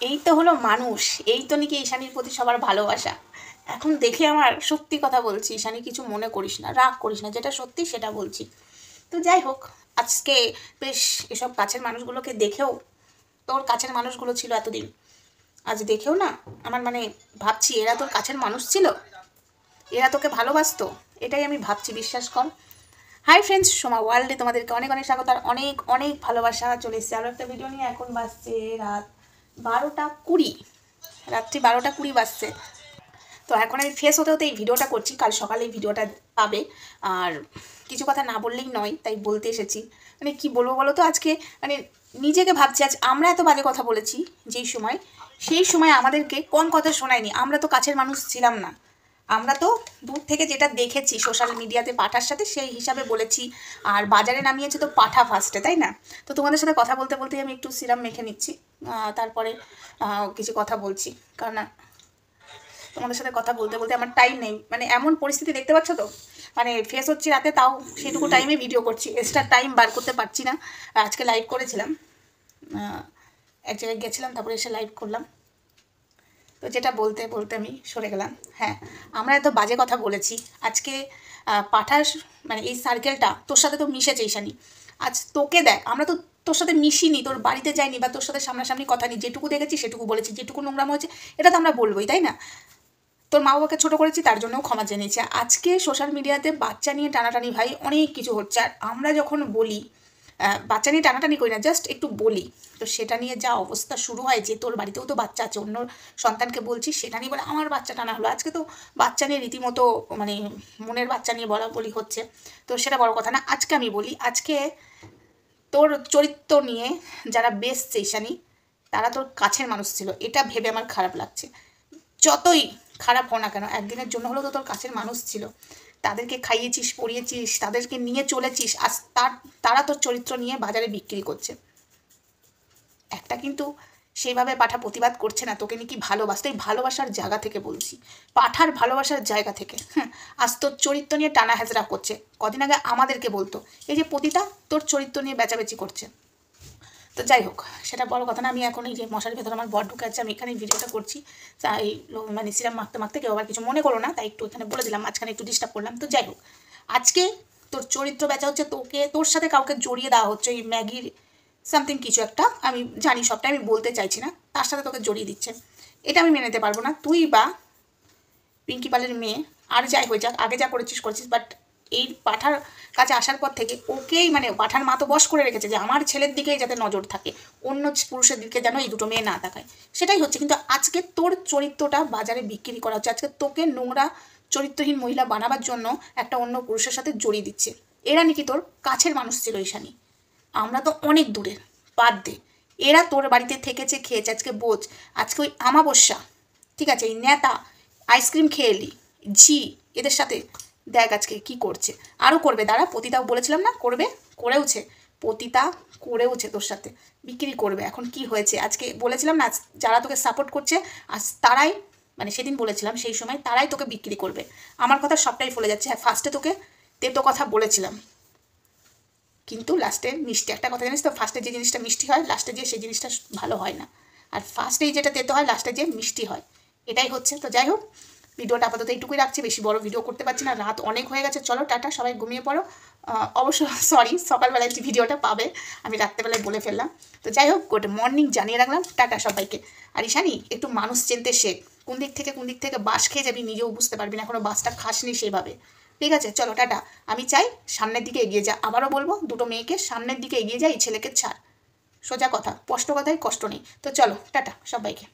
এই তো হলো মানুষ, এই তো নাকি ঈশানীর প্রতি সবার ভালোবাসা। এখন দেখে আমার সত্যি কথা বলছি, ঈশানী কিছু মনে করিস না, রাগ করিস না, যেটা সত্যি সেটা বলছি। তো যাই হোক, আজকে বেশ এসব কাছের মানুষগুলোকে দেখেও, তোর কাছের মানুষগুলো ছিল এতদিন, আজ দেখেও না আমার মানে ভাবছি এরা তোর কাছের মানুষ ছিল, এরা তোকে ভালোবাসতো, এটাই আমি ভাবছি, বিশ্বাস কর। হাই ফ্রেন্ডস, সোমা ওয়ার্ল্ডে তোমাদেরকে অনেক অনেক স্বাগত আর অনেক অনেক ভালোবাসা। চলে এসেছে আরও একটা ভিডিও নিয়ে। এখন বাজছে রাত 12টা 20, রাত্রি 12টা 20 বাজছে। তো এখন আমি ফ্রেশ হতে হতে এই ভিডিওটা করছি, কাল সকালে এই ভিডিওটা পাবে। আর কিছু কথা না বললেই নয়, তাই বলতে এসেছি। মানে কি বলবো বলো তো, আজকে মানে নিজেকে ভাবছি, আজ আমরা এত বাজে কথা বলেছি যেই সময়, সেই সময় আমাদেরকে কম কথা শোনায়নি। আমরা তো কাছের মানুষ ছিলাম না, আমরা তো দূর থেকে যেটা দেখেছি সোশ্যাল মিডিয়াতে পাঠার সাথে, সেই হিসাবে বলেছি। আর বাজারে নামিয়েছে তো পাঠা ফার্স্টে, তাই না? তো তোমাদের সাথে কথা বলতে বলতেই আমি একটু সিরাম মেখে নিচ্ছি, তারপরে কিছু কথা বলছি। কারণ তোমাদের সাথে কথা বলতে বলতে আমার টাইম নেই, মানে এমন পরিস্থিতি দেখতে পাচ্ছ তো, মানে ফেস হচ্ছে রাতে, তাও সেটুকু টাইমে ভিডিও করছি, এক্সট্রা টাইম বার করতে পারছি না। আজকে লাইভ করেছিলাম, এক জায়গায় গেছিলাম, তারপরে এসে লাইভ করলাম। তো যেটা বলতে বলতে আমি সরে গেলাম। হ্যাঁ, আমরা এত বাজে কথা বলেছি আজকে। পাঠার মানে এই সার্কেলটা তোর সাথে তো মিশেছে ঈশানী। আজ তোকে দেখ, আমরা তো তোর সাথে মিশিনি, তোর বাড়িতে যাইনি, বা তোর সাথে সামনাসামনি কথা নেই। যেটুকু দেখেছি সেটুকু বলেছি, যেটুকু নোংরাম হয়েছে এটা তো আমরা বলবোই, তাই না? তোর মা বাবাকে ছোটো করেছি, তার জন্যও ক্ষমা জানিয়েছি। আজকে সোশ্যাল মিডিয়াতে বাচ্চা নিয়ে টানাটানি ভাই অনেক কিছু হচ্ছে। আর আমরা যখন বলি, বাচ্চা নিয়ে টানাটানি করি না, জাস্ট একটু বলি, তো সেটা নিয়ে যা অবস্থা শুরু হয়, যে তোর বাড়িতেও তো বাচ্চা আছে, অন্য সন্তানকে বলছি, সেটা নিয়ে বলে আমার বাচ্চা টানা হলো। আজকে তো বাচ্চা নিয়ে রীতিমতো মানে মনের বাচ্চা নিয়ে বলা বলি হচ্ছে, তো সেটা বড় কথা না। আজকে আমি বলি, আজকে তোর চরিত্র নিয়ে যারা বেসছে ঈশানী, তারা তোর কাছের মানুষ ছিল, এটা ভেবে আমার খারাপ লাগছে। যতই খারাপ হো না কেন, একদিনের জন্য হলেও তো তোর কাছের মানুষ ছিল, তাদেরকে খাইয়েছিস, পড়িয়েছিস, তাদেরকে নিয়ে চলেছিস, আর তারা তোর চরিত্র নিয়ে বাজারে বিক্রি করছে। একটা কিন্তু সেইভাবে পাঠা প্রতিবাদ করছে না, তোকে নাকি ভালোবাসতে, এই ভালোবাসার জায়গা থেকে বলছি, পাঠার ভালোবাসার জায়গা থেকে। হ্যাঁ, আজ তোর চরিত্র নিয়ে টানা হেজরা করছে। কদিন আগে আমাদেরকে বলতো এই যে পতিতা তোর চরিত্র নিয়ে বেচাবেচি করছে। তো যাই হোক, সেটা বড় কথা না। আমি এখন এই যে মশারির ভেতরে আমার বর ঢুকে আছে, আমি এখানে ভিডিওটা করছি, তাই মানে সিরাম মাখতে মাখতে কেউ আবার কিছু মনে করো না, তাই একটু এখানে বলে দিলাম, মাঝখানে একটু ডিস্টার্ব করলাম। তো যাই হোক, আজকে তোর চরিত্র বেচা হচ্ছে, তোকে তোর সাথে কাউকে জড়িয়ে দেওয়া হচ্ছে, এই ম্যাগির সামথিং কিছু একটা, আমি জানি সবটা, আমি বলতে চাইছি না, তার সাথে তোকে জড়িয়ে দিচ্ছে। এটা আমি মেনে নিতে পারবো না। তুই বা পিঙ্কি পালের মেয়ে আর যাই হয়ে যাক, আগে যা করেছিস করেছিস, বাট এই পাঠার কাছে আসার পর থেকে ওকেই মানে পাঠার মা তো বশ করে রেখেছে যে আমার ছেলের দিকেই যাতে নজর থাকে, অন্য পুরুষের দিকে যেন এই দুটো মেয়ে না তাকায়, সেটাই হচ্ছে। কিন্তু আজকে তোর চরিত্রটা বাজারে বিক্রি করা হচ্ছে, আজকে তোকে নোংরা চরিত্রহীন মহিলা বানাবার জন্য একটা অন্য পুরুষের সাথে জড়িয়ে দিচ্ছে। এরা নাকি তোর কাছের মানুষ ছিল ঈশানী, আমরা তো অনেক দূরের, বাদ দে। এরা তোর বাড়িতে থেকেছে, খেয়েছে, আজকে বোঝ, আজকে ওই আমাবস্যা, ঠিক আছে, এই নেতা আইসক্রিম খেয়ে এলি, ঝি, এদের সাথে দেখ আজকে কি করছে, আরও করবে। দাঁড়া, পতিতাও বলেছিলাম না করবে, করেওছে, পতিতা করেওছে তোর সাথে, বিক্রি করবে। এখন কি হয়েছে, আজকে বলেছিলাম না, যারা তোকে সাপোর্ট করছে আজ তারাই, মানে সেদিন বলেছিলাম সেই সময় তারাই তোকে বিক্রি করবে। আমার কথা সবটাই ফলে যাচ্ছে। হ্যাঁ, ফার্স্টে তোকে তেতো কথা বলেছিলাম, কিন্তু লাস্টে মিষ্টি। একটা কথা জানিস তো, ফার্স্টে যে জিনিসটা মিষ্টি হয়, লাস্টে যে সেই জিনিসটা ভালো হয় না, আর ফার্স্টেই যেটা তেতো হয়, লাস্টে যে মিষ্টি হয়, এটাই হচ্ছে। তো যাই হোক, ভিডিওটা আপাতত এইটুকুই রাখছি, বেশি বড় ভিডিও করতে পারছি না, রাত অনেক হয়ে গেছে। চলো টাটা, সবাই ঘুমিয়ে পড়ো। অবশ্য সরি, সকালবেলায় যে ভিডিওটা পাবে আমি রাত্রেবেলায় বলে ফেললাম। তো যাই হোক, গুড মর্নিং জানিয়ে রাখলাম, টাটা সবাইকে। আর ঈশানী, একটু মানুষ চিনতে শেখ, কোন দিক থেকে বাস খেয়ে যাবি নিজেও বুঝতে পারবি না, এখনও বাসটা খাসনি সেইভাবে। ঠিক আছে, চলো টাটা। আমি চাই সামনের দিকে এগিয়ে যা, আবারও বলবো, দুটো মেয়েকে সামনের দিকে এগিয়ে যা, এই ছেলেকে ছাড়। সোজা কথা, স্পষ্ট কথায় কষ্ট নেই। তো চলো টাটা সবাইকে।